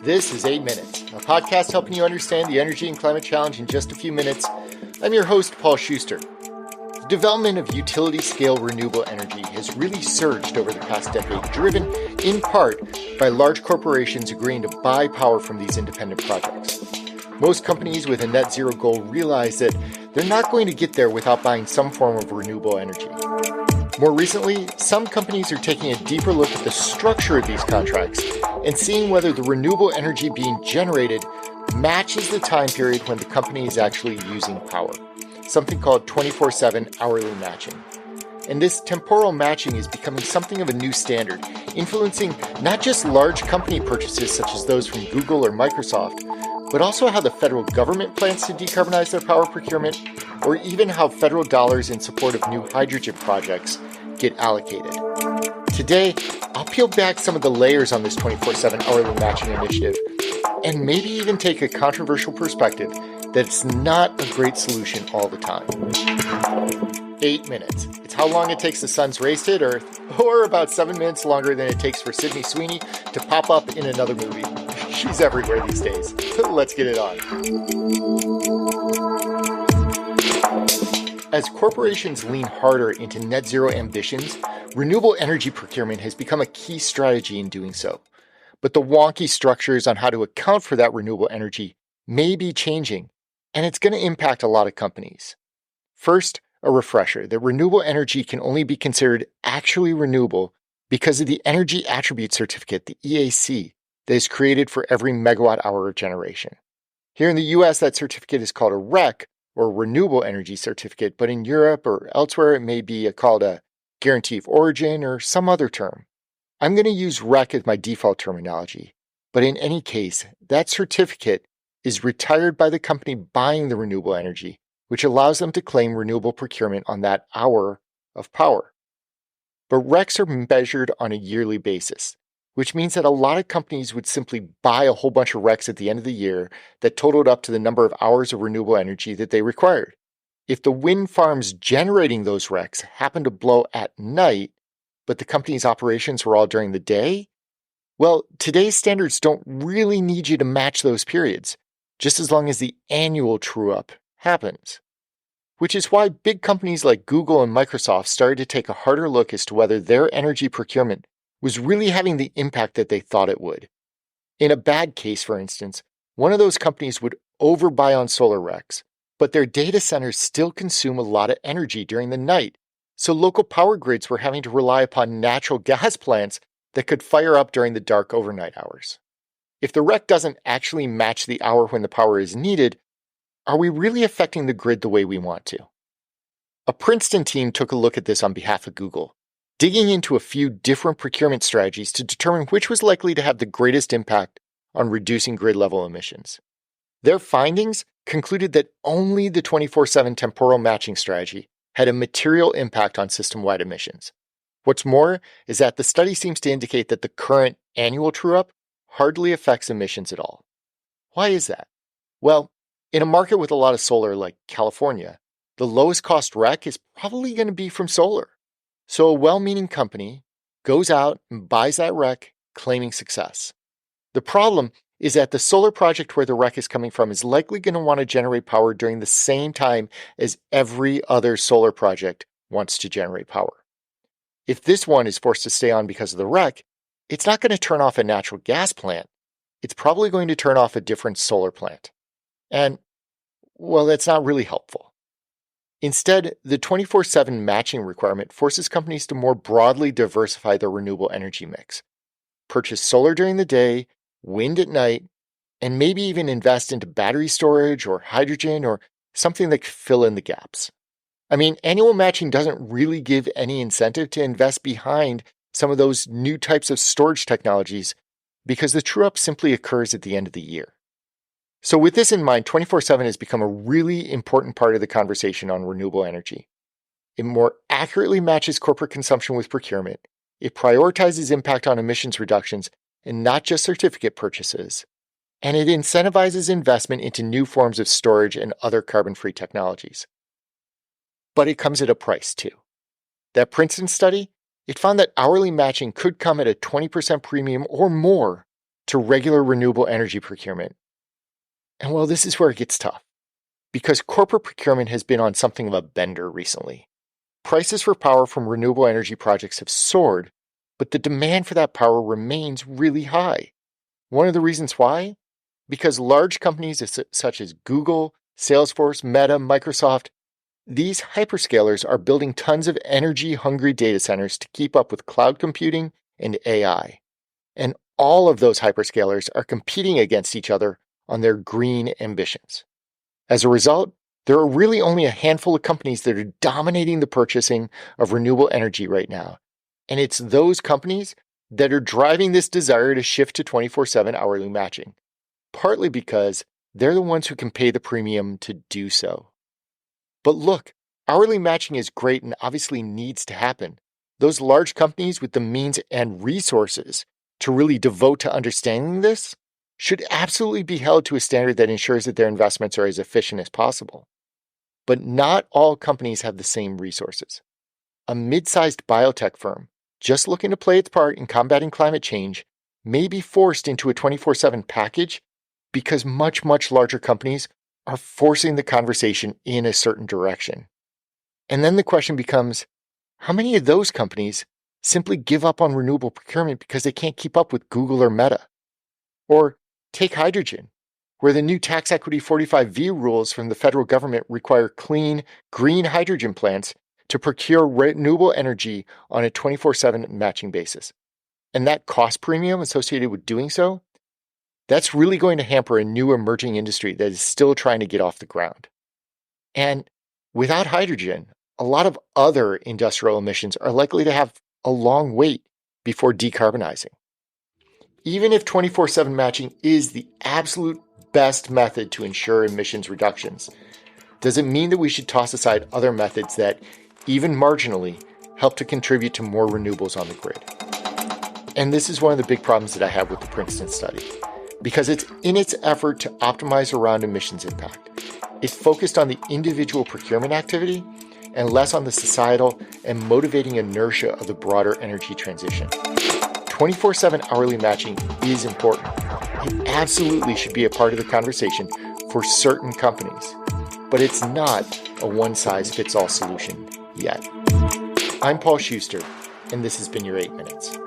This is 8 Minutes, a podcast helping you understand the energy and climate challenge in just a few minutes. I'm your host, Paul Schuster. The development of utility-scale renewable energy has really surged over the past decade, driven in part by large corporations agreeing to buy power from these independent projects. Most companies with a net zero goal realize that they're not going to get there without buying some form of renewable energy. More recently, some companies are taking a deeper look at the structure of these contracts and seeing whether the renewable energy being generated matches the time period when the company is actually using power, something called 24/7 hourly matching. And this temporal matching is becoming something of a new standard, influencing not just large company purchases such as those from Google or Microsoft, but also how the federal government plans to decarbonize their power procurement, or even how federal dollars in support of new hydrogen projects get allocated. Today, I'll peel back some of the layers on this 24/7 hourly matching initiative, and maybe even take a controversial perspective that it's not a great solution all the time. 8 minutes. It's how long it takes the sun's rays to hit Earth, or about 7 minutes longer than it takes for Sydney Sweeney to pop up in another movie. She's everywhere these days. Let's get it on. As corporations lean harder into net zero ambitions, renewable energy procurement has become a key strategy in doing so. But the wonky structures on how to account for that renewable energy may be changing, and it's going to impact a lot of companies. First, a refresher that renewable energy can only be considered actually renewable because of the Energy Attribute Certificate, the EAC, that is created for every megawatt hour of generation. Here in the US, that certificate is called a REC, or Renewable Energy Certificate, but in Europe or elsewhere, it may be called a Guarantee of Origin or some other term. I'm going to use REC as my default terminology, but in any case, that certificate is retired by the company buying the renewable energy, which allows them to claim renewable procurement on that hour of power. But RECs are measured on a yearly basis, which means that a lot of companies would simply buy a whole bunch of RECs at the end of the year that totaled up to the number of hours of renewable energy that they required. If the wind farms generating those RECs happen to blow at night, but the company's operations were all during the day, well, today's standards don't really need you to match those periods, just as long as the annual true-up happens. Which is why big companies like Google and Microsoft started to take a harder look as to whether their energy procurement was really having the impact that they thought it would. In a bad case, for instance, one of those companies would overbuy on solar RECs, but their data centers still consume a lot of energy during the night, so local power grids were having to rely upon natural gas plants that could fire up during the dark overnight hours. If the REC doesn't actually match the hour when the power is needed, are we really affecting the grid the way we want to? A Princeton team took a look at this on behalf of Google, digging into a few different procurement strategies to determine which was likely to have the greatest impact on reducing grid-level emissions. Their findings concluded that only the 24/7 temporal matching strategy had a material impact on system-wide emissions. What's more is that the study seems to indicate that the current annual true-up hardly affects emissions at all. Why is that? Well, in a market with a lot of solar like California, the lowest cost REC is probably going to be from solar. So a well-meaning company goes out and buys that REC, claiming success. The problem is that the solar project where the REC is coming from is likely going to want to generate power during the same time as every other solar project wants to generate power. If this one is forced to stay on because of the REC, it's not going to turn off a natural gas plant. It's probably going to turn off a different solar plant. And, well, that's not really helpful. Instead, the 24/7 matching requirement forces companies to more broadly diversify their renewable energy mix. Purchase solar during the day, wind at night, and maybe even invest into battery storage or hydrogen or something that could fill in the gaps. I mean, annual matching doesn't really give any incentive to invest behind some of those new types of storage technologies because the true-up simply occurs at the end of the year. So with this in mind, 24/7 has become a really important part of the conversation on renewable energy. It more accurately matches corporate consumption with procurement. It prioritizes impact on emissions reductions and not just certificate purchases. And it incentivizes investment into new forms of storage and other carbon-free technologies. But it comes at a price too. That Princeton study, it found that hourly matching could come at a 20% premium or more to regular renewable energy procurement. And well, this is where it gets tough, because corporate procurement has been on something of a bender recently. Prices for power from renewable energy projects have soared, but the demand for that power remains really high. One of the reasons why? Because large companies such as Google, Salesforce, Meta, Microsoft, these hyperscalers are building tons of energy-hungry data centers to keep up with cloud computing and AI. And all of those hyperscalers are competing against each other on their green ambitions. As a result, there are really only a handful of companies that are dominating the purchasing of renewable energy right now. And it's those companies that are driving this desire to shift to 24/7 hourly matching, partly because they're the ones who can pay the premium to do so. But look, hourly matching is great and obviously needs to happen. Those large companies with the means and resources to really devote to understanding this should absolutely be held to a standard that ensures that their investments are as efficient as possible. But not all companies have the same resources. A mid-sized biotech firm, just looking to play its part in combating climate change, may be forced into a 24/7 package because much larger companies are forcing the conversation in a certain direction. And then the question becomes, how many of those companies simply give up on renewable procurement because they can't keep up with Google or Meta? Or take hydrogen, where the new tax equity 45V rules from the federal government require clean, green hydrogen plants to procure renewable energy on a 24/7 matching basis. And that cost premium associated with doing so, that's really going to hamper a new emerging industry that is still trying to get off the ground. And without hydrogen, a lot of other industrial emissions are likely to have a long wait before decarbonizing. Even if 24/7 matching is the absolute best method to ensure emissions reductions, does it mean that we should toss aside other methods that, even marginally, help to contribute to more renewables on the grid? And this is one of the big problems that I have with the Princeton study, because it's in its effort to optimize around emissions impact. It's focused on the individual procurement activity and less on the societal and motivating inertia of the broader energy transition. 24/7 hourly matching is important. It absolutely should be a part of the conversation for certain companies, but it's not a one-size-fits-all solution yet. I'm Paul Schuster, and this has been your 8 Minutes.